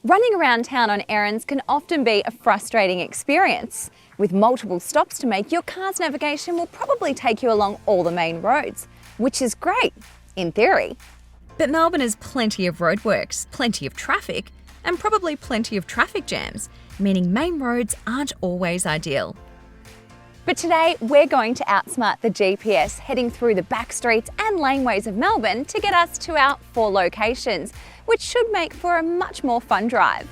Running around town on errands can often be a frustrating experience. With multiple stops to make, your car's navigation will probably take you along all the main roads, which is great, in theory. But Melbourne has plenty of roadworks, plenty of traffic, and probably plenty of traffic jams, meaning main roads aren't always ideal. But today, we're going to outsmart the GPS, heading through the back streets and laneways of Melbourne to get us to our 4 locations, which should make for a much more fun drive.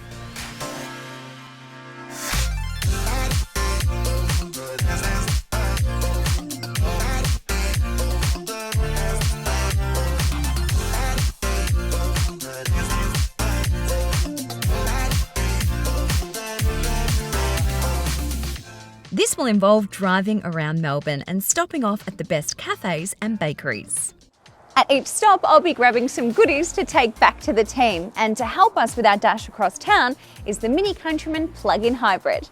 This will involve driving around Melbourne and stopping off at the best cafes and bakeries. At each stop, I'll be grabbing some goodies to take back to the team, and to help us with our dash across town is the Mini Countryman plug-in hybrid.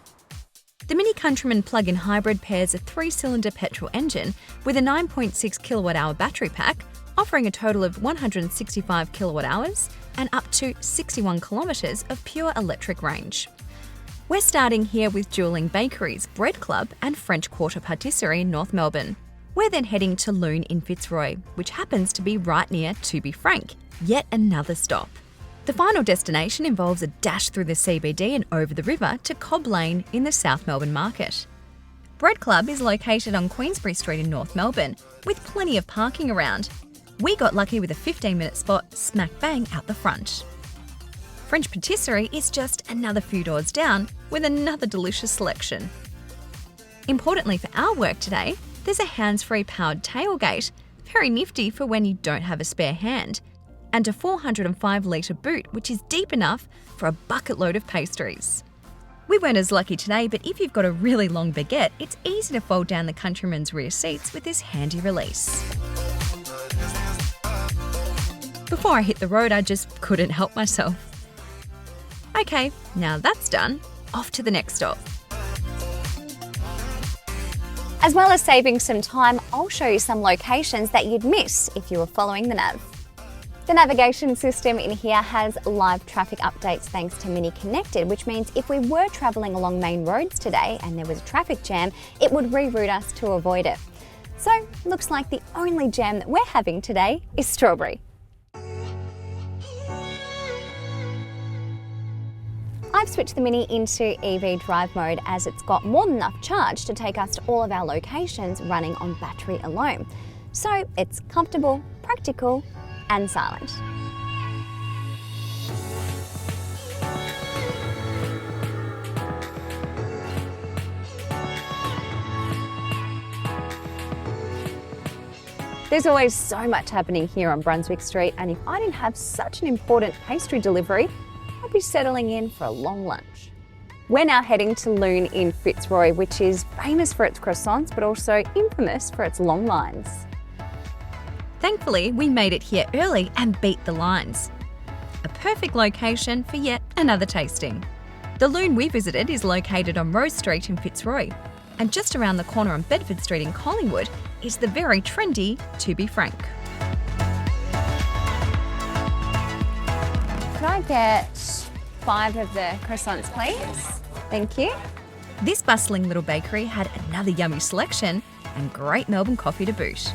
The Mini Countryman plug-in hybrid pairs a 3-cylinder petrol engine with a 9.6 kilowatt-hour battery pack, offering a total of 165 kilowatt-hours and up to 61 kilometres of pure electric range. We're starting here with Loon Bakery's Bread Club and French Quarter Patisserie in North Melbourne. We're then heading to Lune in Fitzroy, which happens to be right near To Be Frank, yet another stop. The final destination involves a dash through the CBD and over the river to Cobb Lane in the South Melbourne Market. Bread Club is located on Queensberry St in North Melbourne, with plenty of parking around. We got lucky with a 15-minute spot smack bang out the front. French Patisserie is just another few doors down with another delicious selection. Importantly for our work today, there's a hands-free powered tailgate, very nifty for when you don't have a spare hand, and a 405-litre boot which is deep enough for a bucket load of pastries. We weren't as lucky today, but if you've got a really long baguette, it's easy to fold down the Countryman's rear seats with this handy release. Before I hit the road, I just couldn't help myself. Okay, now that's done, off to the next stop. As well as saving some time, I'll show you some locations that you'd miss if you were following the nav. The navigation system in here has live traffic updates thanks to Mini Connected, which means if we were travelling along main roads today and there was a traffic jam, it would reroute us to avoid it. So, looks like the only jam that we're having today is strawberry. I've switched the Mini into EV drive mode as it's got more than enough charge to take us to all of our locations running on battery alone. So it's comfortable, practical and silent. There's always so much happening here on Brunswick Street, and if I didn't have such an important pastry delivery, I'll be settling in for a long lunch. We're now heading to Lune in Fitzroy, which is famous for its croissants, but also infamous for its long lines. Thankfully, we made it here early and beat the lines. A perfect location for yet another tasting. The Lune we visited is located on Rose Street in Fitzroy, and just around the corner on Bedford Street in Collingwood is the very trendy To Be Frank. Could I get 5 of the croissants, please? Thank you. This bustling little bakery had another yummy selection and great Melbourne coffee to boot.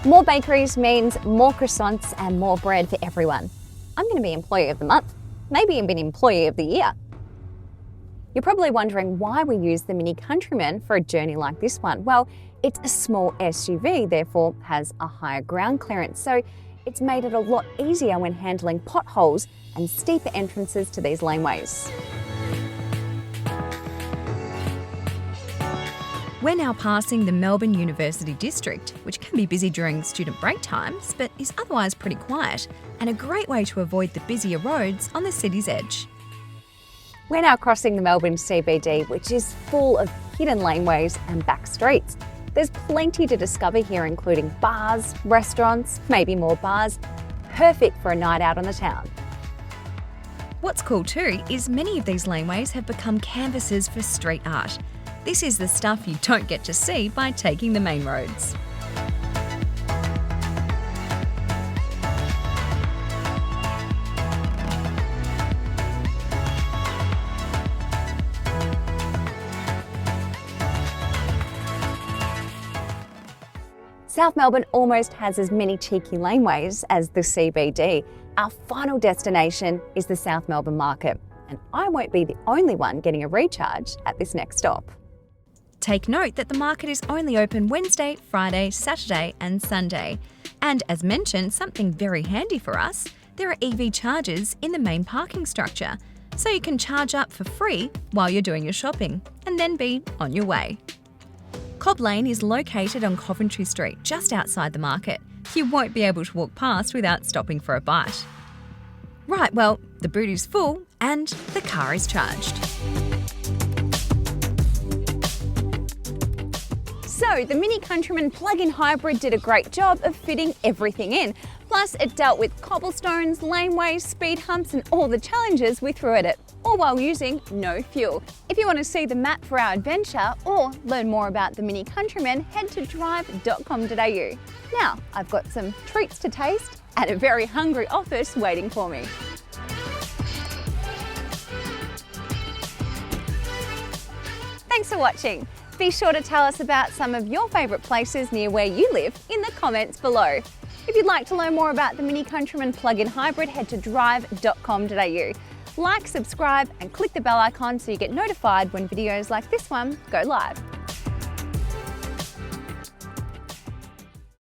More bakeries means more croissants and more bread for everyone. I'm going to be Employee of the Month, maybe even Employee of the Year. You're probably wondering why we use the Mini Countryman for a journey like this one. Well, it's a small SUV, therefore has a higher ground clearance, so it's made it a lot easier when handling potholes and steeper entrances to these laneways. We're now passing the Melbourne University District, which can be busy during student break times, but is otherwise pretty quiet and a great way to avoid the busier roads on the city's edge. We're now crossing the Melbourne CBD, which is full of hidden laneways and back streets. There's plenty to discover here, including bars, restaurants, maybe more bars. Perfect for a night out on the town. What's cool too is many of these laneways have become canvases for street art. This is the stuff you don't get to see by taking the main roads. South Melbourne almost has as many cheeky laneways as the CBD. Our final destination is the South Melbourne Market, and I won't be the only one getting a recharge at this next stop. Take note that the market is only open Wednesday, Friday, Saturday and Sunday. And as mentioned, something very handy for us, there are EV chargers in the main parking structure, so you can charge up for free while you're doing your shopping and then be on your way. Cobb Lane is located on Coventry Street, just outside the market. You won't be able to walk past without stopping for a bite. Right, well, the boot is full and the car is charged. So, the Mini Countryman plug-in hybrid did a great job of fitting everything in. Plus, it dealt with cobblestones, laneways, speed humps and all the challenges we threw at it, all while using no fuel. If you want to see the map for our adventure or learn more about the Mini Countryman, head to Drive.com.au. Now, I've got some treats to taste and a very hungry office waiting for me. Thanks for watching. Be sure to tell us about some of your favourite places near where you live in the comments below. If you'd like to learn more about the Mini Countryman plug-in hybrid, head to Drive.com.au. Like, subscribe and click the bell icon so you get notified when videos like this one go live.